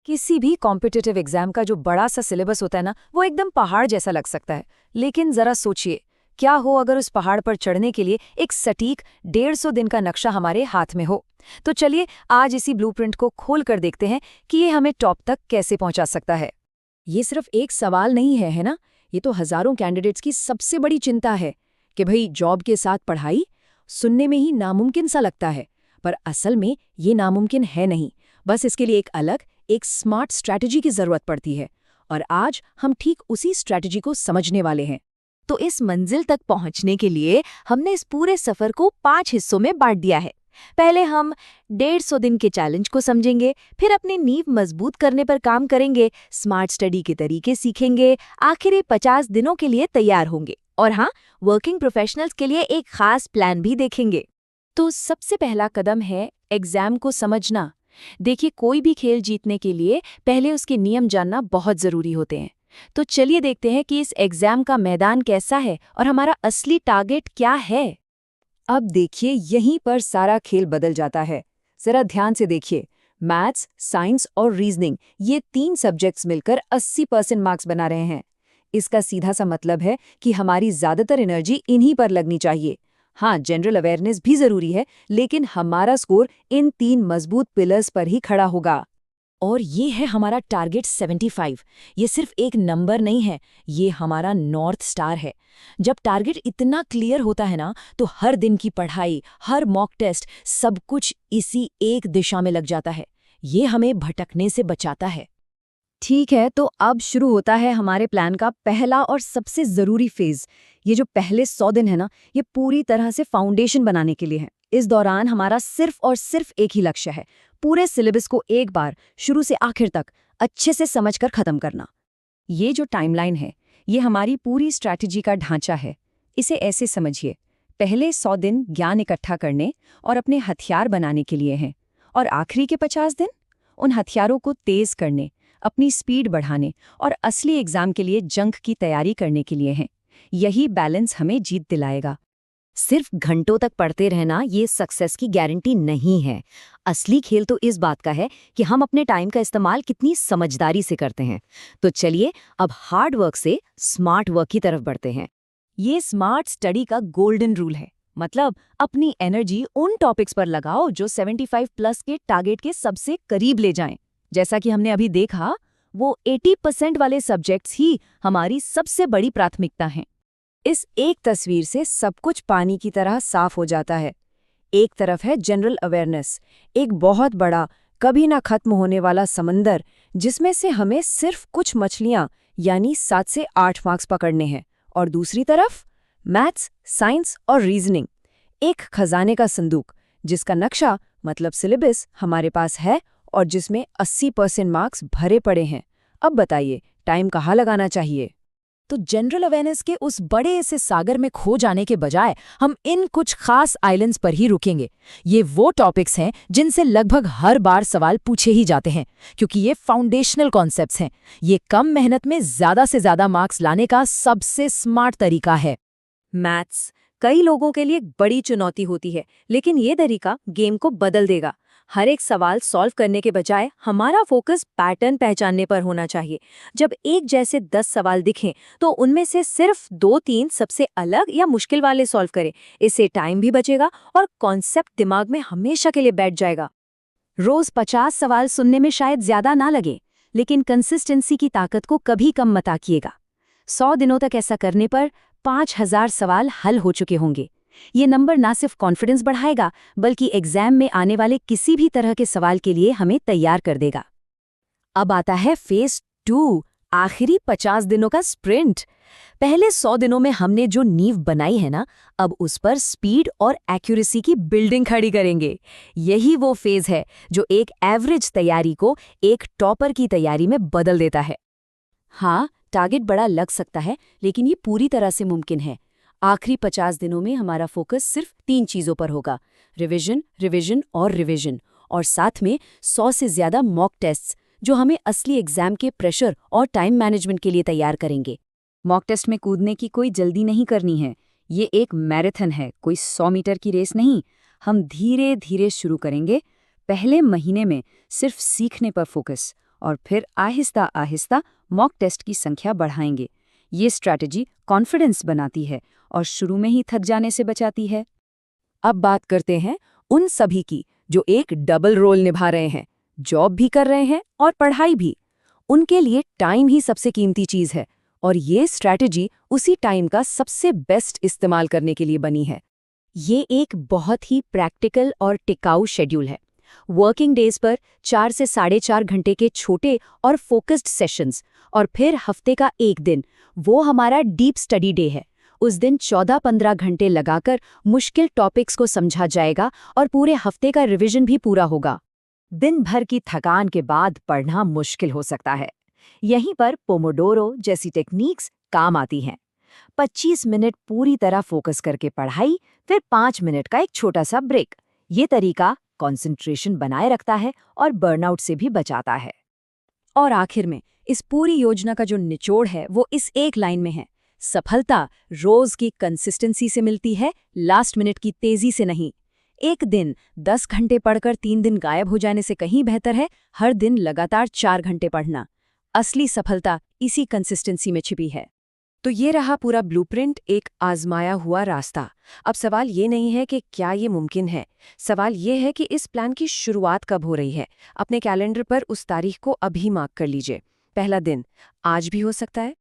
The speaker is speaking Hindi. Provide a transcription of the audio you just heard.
किसी भी कॉम्पिटिटिव एग्जाम का जो बड़ा सा सिलेबस होता है ना, वो एकदम पहाड़ जैसा लग सकता है। लेकिन जरा सोचिए, क्या हो अगर उस पहाड़ पर चढ़ने के लिए एक सटीक 150 दिन का नक्शा हमारे हाथ में हो। तो चलिए आज इसी ब्लूप्रिंट को खोल कर देखते हैं कि ये हमें टॉप तक कैसे पहुंचा सकता है। ये सिर्फ एक सवाल नहीं है ना? ये तो हजारों कैंडिडेट्स की सबसे बड़ी चिंता है कि भाई जॉब के साथ पढ़ाई सुनने में ही नामुमकिन सा लगता है, पर असल में ये नामुमकिन है नहीं। बस इसके लिए एक स्मार्ट स्ट्रैटेजी की जरूरत पड़ती है, और आज हम ठीक उसी स्ट्रैटेजी को समझने वाले हैं। तो इस मंजिल तक पहुंचने के लिए हमने इस पूरे सफर को 5 हिस्सों में बांट दिया है। पहले हम 150 दिन के चैलेंज को समझेंगे, फिर अपनी नींव मजबूत करने पर काम करेंगे, स्मार्ट स्टडी के तरीके सीखेंगे, आखिरी 50 दिनों के लिए तैयार होंगे और हाँ, वर्किंग प्रोफेशनल्स के लिए एक खास प्लान भी देखेंगे। तो सबसे पहला कदम है एग्जाम को समझना। देखिए, कोई भी खेल जीतने के लिए पहले उसके नियम जानना बहुत जरूरी होते हैं। तो चलिए देखते हैं कि इस एग्जाम का मैदान कैसा है और हमारा असली टारगेट क्या है। अब देखिए, यहीं पर सारा खेल बदल जाता है। जरा ध्यान से देखिए, मैथ्स, साइंस और रीजनिंग, ये 3 सब्जेक्ट्स मिलकर 80% मार्क्स बना रहे हैं। इसका सीधा सा मतलब है कि हमारी ज्यादातर एनर्जी इन्हीं पर लगनी चाहिए। हाँ, जनरल अवेयरनेस भी जरूरी है, लेकिन हमारा स्कोर इन 3 मजबूत पिलर्स पर ही खड़ा होगा। और ये है हमारा टारगेट 75। ये सिर्फ एक नंबर नहीं है, ये हमारा नॉर्थ स्टार है। जब टारगेट इतना क्लियर होता है ना, तो हर दिन की पढ़ाई, हर मॉक टेस्ट, सब कुछ इसी एक दिशा में लग जाता है। ये हमें भटकने से बचाता है। ठीक है, तो अब शुरू होता है हमारे प्लान का पहला और सबसे जरूरी फेज। ये जो पहले 100 दिन है ना, ये पूरी तरह से फाउंडेशन बनाने के लिए है। इस दौरान हमारा सिर्फ और सिर्फ एक ही लक्ष्य है, पूरे सिलेबस को एक बार शुरू से आखिर तक अच्छे से समझकर खत्म करना। ये जो टाइमलाइन है, ये हमारी पूरी स्ट्रैटेजी का ढांचा है। इसे ऐसे समझिए, पहले 100 दिन ज्ञान इकट्ठा करने और अपने हथियार बनाने के लिए हैं, और आखिरी के 50 दिन उन हथियारों को तेज करने, अपनी स्पीड बढ़ाने और असली एग्जाम के लिए जंग की तैयारी करने के लिए हैं। यही बैलेंस हमें जीत दिलाएगा। सिर्फ घंटों तक पढ़ते रहना ये सक्सेस की गारंटी नहीं है। असली खेल तो इस बात का है कि हम अपने टाइम का इस्तेमाल कितनी समझदारी से करते हैं। तो चलिए अब हार्ड वर्क से स्मार्ट वर्क की तरफ बढ़ते हैं। ये स्मार्ट स्टडी का गोल्डन रूल है। मतलब अपनी एनर्जी उन टॉपिक्स पर लगाओ जो 75 प्लस के टारगेट के सबसे करीब ले जाएं। जैसा कि हमने अभी देखा, वो 80% वाले सब्जेक्ट्स ही हमारी सबसे बड़ी प्राथमिकता हैं। इस एक तस्वीर से सब कुछ पानी की तरह साफ हो जाता है। एक तरफ है जनरल अवेयरनेस, एक बहुत बड़ा, कभी ना खत्म होने वाला समंदर, जिसमें से हमें सिर्फ कुछ मछलियां यानी 7 से 8 मार्क्स पकड़ने हैं। और दूसरी तरफ मैथ्स, साइंस और रीजनिंग, एक खजाने का संदूक, जिसका नक्शा मतलब सिलेबस हमारे पास है और जिसमें 80% मार्क्स भरे पड़े हैं। अब बताइए, टाइम कहाँ लगाना चाहिए? तो जनरल अवेयरनेस के उस बड़े से सागर में खो जाने के बजाय हम इन कुछ खास आइलैंड्स पर ही रुकेंगे। ये वो टॉपिक्स हैं जिनसे लगभग हर बार सवाल पूछे ही जाते हैं, क्योंकि ये फाउंडेशनल कॉन्सेप्ट्स हैं। ये कम मेहनत में ज्यादा से ज्यादा मार्क्स लाने का सबसे स्मार्ट तरीका है। मैथ्स कई लोगों के लिए बड़ी चुनौती होती है, लेकिन ये तरीका गेम को बदल देगा। हर एक सवाल सॉल्व करने के बजाय हमारा फोकस पैटर्न पहचानने पर होना चाहिए। जब एक जैसे 10 सवाल दिखें तो उनमें से सिर्फ 2-3 सबसे अलग या मुश्किल वाले सॉल्व करें। इससे टाइम भी बचेगा और कॉन्सेप्ट दिमाग में हमेशा के लिए बैठ जाएगा। रोज 50 सवाल सुनने में शायद ज्यादा ना लगे, लेकिन कंसिस्टेंसी की ताकत को कभी कम मत आकिएगा। 100 दिनों तक ऐसा करने पर 5000 सवाल हल हो चुके होंगे। ये नंबर ना सिर्फ कॉन्फिडेंस बढ़ाएगा, बल्कि एग्जाम में आने वाले किसी भी तरह के सवाल के लिए हमें तैयार कर देगा। अब आता है फेज 2, आखिरी 50 दिनों का स्प्रिंट। पहले 100 दिनों में हमने जो नींव बनाई है ना, अब उस पर स्पीड और एक्यूरेसी की बिल्डिंग खड़ी करेंगे। यही वो फेज है जो एक एवरेज तैयारी को एक टॉपर की तैयारी में बदल देता है। हाँ, टारगेट बड़ा लग सकता है, लेकिन ये पूरी तरह से मुमकिन है। आखिरी 50 दिनों में हमारा फोकस सिर्फ 3 चीजों पर होगा, रिवीजन, रिवीजन और रिवीजन, और साथ में 100 से ज्यादा मॉक टेस्ट्स जो हमें असली एग्जाम के प्रेशर और टाइम मैनेजमेंट के लिए तैयार करेंगे। मॉक टेस्ट में कूदने की कोई जल्दी नहीं करनी है। ये एक मैराथन है, कोई 100 मीटर की रेस नहीं। हम धीरे धीरे शुरू करेंगे। पहले महीने में सिर्फ सीखने पर फोकस, और फिर आहिस्ता आहिस्ता मॉक टेस्ट की संख्या बढ़ाएंगे। ये स्ट्रैटेजी कॉन्फिडेंस बनाती है और शुरू में ही थक जाने से बचाती है। अब बात करते हैं उन सभी की जो एक डबल रोल निभा रहे हैं, जॉब भी कर रहे हैं और पढ़ाई भी। उनके लिए टाइम ही सबसे कीमती चीज़ है और ये स्ट्रैटेजी उसी टाइम का सबसे बेस्ट इस्तेमाल करने के लिए बनी है। ये एक बहुत ही प्रैक्टिकल और टिकाऊ शेड्यूल है। वर्किंग डेज पर 4 से 4.5 घंटे के छोटे और फोकस्ड सेशंस, और फिर हफ्ते का एक दिन, वो हमारा डीप स्टडी डे है। उस दिन 14-15 घंटे लगाकर मुश्किल टॉपिक्स को समझा जाएगा और पूरे हफ्ते का रिवीजन भी पूरा होगा। दिन भर की थकान के बाद पढ़ना मुश्किल हो सकता है। यहीं पर पोमोडोरो जैसी टेक्निक्स काम आती हैं। 25 मिनट पूरी तरह फोकस करके पढ़ाई, फिर 5 मिनट का एक छोटा सा ब्रेक। ये तरीका कंसंट्रेशन बनाए रखता है और बर्नआउट से भी बचाता है। और आखिर में इस पूरी योजना का जो निचोड़ है वो इस एक लाइन में है: सफलता रोज की कंसिस्टेंसी से मिलती है, लास्ट मिनट की तेजी से नहीं। एक दिन 10 घंटे पढ़कर 3 दिन गायब हो जाने से कहीं बेहतर है हर दिन लगातार 4 घंटे पढ़ना। असली सफलता इसी कंसिस्टेंसी में छिपी है। तो ये रहा पूरा ब्लूप्रिंट, एक आजमाया हुआ रास्ता। अब सवाल ये नहीं है कि क्या ये मुमकिन है, सवाल ये है कि इस प्लान की शुरुआत कब हो रही है। अपने कैलेंडर पर उस तारीख को अभी मार्क कर लीजिए। पहला दिन आज भी हो सकता है,